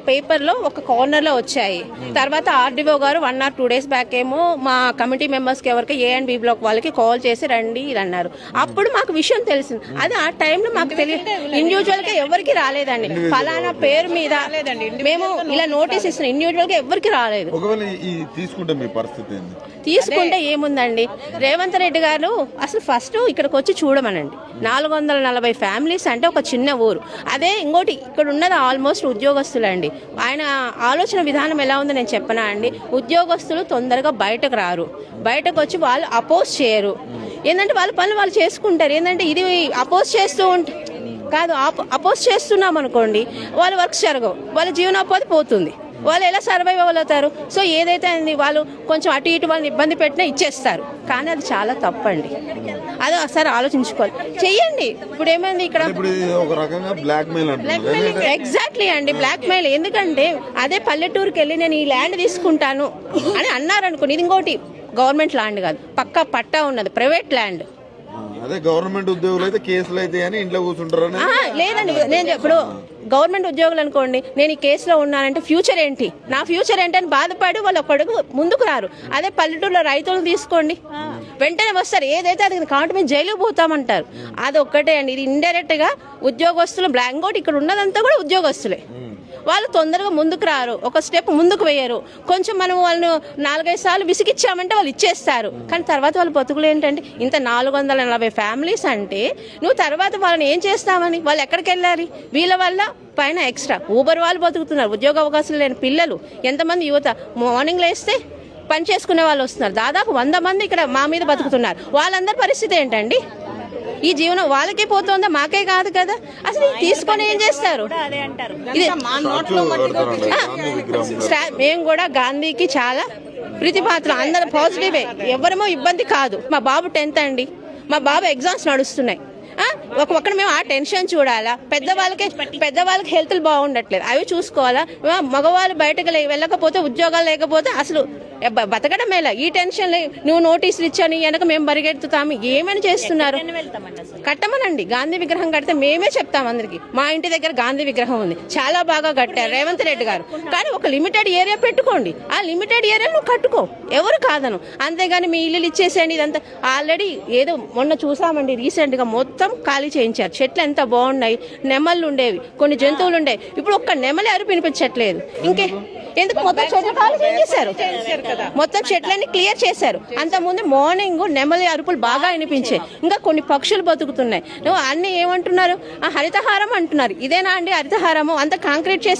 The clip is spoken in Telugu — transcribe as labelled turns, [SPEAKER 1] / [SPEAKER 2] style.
[SPEAKER 1] పేపర్లో ఒక కార్నర్లో వచ్చాయి. తర్వాత ఆర్డీఓ గారు 1 or 2 days బ్యాక్ ఏమో మా కమిటీ మెంబర్స్కి ఎవరికి ఏ అండ్ బి బ్లాక్ వాళ్ళకి కాల్ చేసి రండి ఇది అన్నారు. అప్పుడు మాకు విషయం తెలిసింది. అది ఆ టైంలో మాకు తెలియదు. ఇండివిజువల్గా ఎవరికి రాలేదండి. ఫలానా పేరు మీద మేము ఇలా నోటీస్ ఇస్తున్నాం. ఇండివిజువల్గా ఎవరికి రాలేదు. తీసుకుంటే ఏముందండి, రేవంత్ రెడ్డి గారు అసలు ఫస్ట్ ఇక్కడికి వచ్చి చూడమనండి. 440 ఫ్యామిలీస్ అంటే ఒక చిన్న ఊరు. అదే ఇంకోటి ఇక్కడ ఉన్నది ఆల్మోస్ట్ ఉద్యోగస్తులండి. ఆయన ఆలోచన విధానం ఎలా ఉందో నేను చెప్పనా అండి. ఉద్యోగస్తులు తొందరగా బయటకు రారు, బయటకు వచ్చి వాళ్ళు అపోజ్ చేయరు. ఏంటంటే వాళ్ళ పనులు వాళ్ళు చేసుకుంటారు. ఏంటంటే ఇది అపోజ్ చేస్తూ ఉంటే కాదు, అపోజ్ చేస్తున్నాం అనుకోండి వాళ్ళ వర్క్స్ జరగవు, వాళ్ళ జీవనోపాధి పోతుంది, వాళ్ళు ఎలా సర్వైవ్ అవ్వగలుగుతారు. సో ఏదైతే అయింది వాళ్ళు కొంచెం అటు ఇటు వాళ్ళని ఇబ్బంది పెట్టినా ఇచ్చేస్తారు. కానీ అది చాలా తప్పండి. అది ఒకసారి ఆలోచించుకోవాలి, చెయ్యండి. ఇప్పుడు ఏమైంది ఇక్కడ ఎగ్జాక్ట్లీ అండి, బ్లాక్ మెయిల్. ఎందుకంటే అదే పల్లెటూరుకి వెళ్ళి నేను ఈ ల్యాండ్ తీసుకుంటాను అని అన్నారు అనుకోండి, ఇది ఇంకోటి గవర్నమెంట్ ల్యాండ్ కాదు, పక్కా పట్టా ఉన్నది, ప్రైవేట్ ల్యాండ్.
[SPEAKER 2] అదే గవర్నమెంట్ ఉద్యోగులు అయితే కేసులు అయితే అని ఇంట్లో కూర్చుంటారు.
[SPEAKER 1] లేదండి, నేను ఇప్పుడు గవర్నమెంట్ ఉద్యోగులు అనుకోండి, నేను ఈ కేసులో ఉన్నానంటే ఫ్యూచర్ ఏంటి, నా ఫ్యూచర్ ఏంటి అని బాధపడి వాళ్ళు ఒక్కడుగు ముందుకు రారు. అదే పల్లెటూరులో రైతులను తీసుకోండి, వెంటనే వస్తారు. ఏదైతే అది కాబట్టి మేము జైలుకు పోతామంటారు. అది ఒక్కటే అండి. ఇది ఇండైరెక్ట్ గా ఉద్యోగస్తులు బ్లాంక్ అవుట్. ఇక్కడ ఉన్నదంతా కూడా ఉద్యోగస్తులే. వాళ్ళు తొందరగా ముందుకు రారు, ఒక స్టెప్ ముందుకు వేయరు. కొంచెం మనం వాళ్ళను 4-5 సార్లు విసిగిచ్చామంటే వాళ్ళు ఇచ్చేస్తారు. కానీ తర్వాత వాళ్ళ బతుకులు ఏంటంటే ఇంత 440 ఫ్యామిలీస్ అంటే నువ్వు తర్వాత వాళ్ళని ఏం చేస్తామని, వాళ్ళు ఎక్కడికి వెళ్ళాలి? వీళ్ళ వల్ల పైన ఎక్స్ట్రా ఊబర్ వాళ్ళు బతుకుతున్నారు, ఉద్యోగ అవకాశాలు లేని పిల్లలు, ఎంతమంది యువత మార్నింగ్ లేస్తే పని చేసుకునే వాళ్ళు వస్తున్నారు. దాదాపు 100 మంది ఇక్కడ మా మీద బతుకుతున్నారు. వాళ్ళందరి పరిస్థితి ఏంటండి? ఈ జీవనం వాళ్ళకే పోతుందా, మాకే కాదు కదా. అసలు తీసుకొని ఏం చేస్తారు? మేము కూడా గాంధీకి చాలా ప్రీతిపాత్ర, అందరూ పాజిటివే, ఎవరేమో ఇబ్బంది కాదు. మా బాబు 10th అండి, మా బాబు ఎగ్జామ్స్ నడుస్తున్నాయి. ఒక్కడ మేము ఆ టెన్షన్ చూడాలా? పెద్దవాళ్ళకి హెల్త్లు బాగుండట్లేదు, అవి చూసుకోవాలా? మగవాళ్ళు బయటకు వెళ్ళకపోతే, ఉద్యోగాలు లేకపోతే అసలు బతకడం ఎలా? ఈ టెన్షన్ నువ్వు నోటీసులు ఇచ్చాను వెనక మేము పరిగెత్తుతాము. ఏమైనా చేస్తున్నారు? కట్టమనండి, గాంధీ విగ్రహం కడితే మేమే చెప్తాం అందరికి. మా ఇంటి దగ్గర గాంధీ విగ్రహం ఉంది, చాలా బాగా కట్టారు రేవంత్ రెడ్డి గారు. కానీ ఒక లిమిటెడ్ ఏరియా పెట్టుకోండి, ఆ లిమిటెడ్ ఏరియా నువ్వు కట్టుకో, ఎవరు కాదను. అంతేగాని మీ ఇల్లు ఇచ్చేసేయండి. ఇదంతా ఆల్రెడీ ఏదో మొన్న చూసామండి, రీసెంట్ గా మొత్తం ఖాళీ చేయించారు. చెట్లు ఎంత బాగున్నాయి, నెమళ్ళు ఉండేవి, కొన్ని జంతువులు ఉండేవి. ఇప్పుడు ఒక్క నెమలి అరుపు వినిపించట్లేదు. ఇంకే ఎందుకు? మొత్తం చెట్లు ఖాళీ చేసేసారు, మొత్తం చెట్లన్నీ క్లియర్ చేశారు. అంతకుముందు మార్నింగ్ నెమలి అరుపులు బాగా వినిపించాయి. ఇంకా కొన్ని పక్షులు బతుకుతున్నాయి. నువ్వు అన్ని ఏమంటున్నారు? హరితహారం అంటున్నారు. ఇదేనా అండి హరితహారము? అంత కాంక్రీట్ చేసే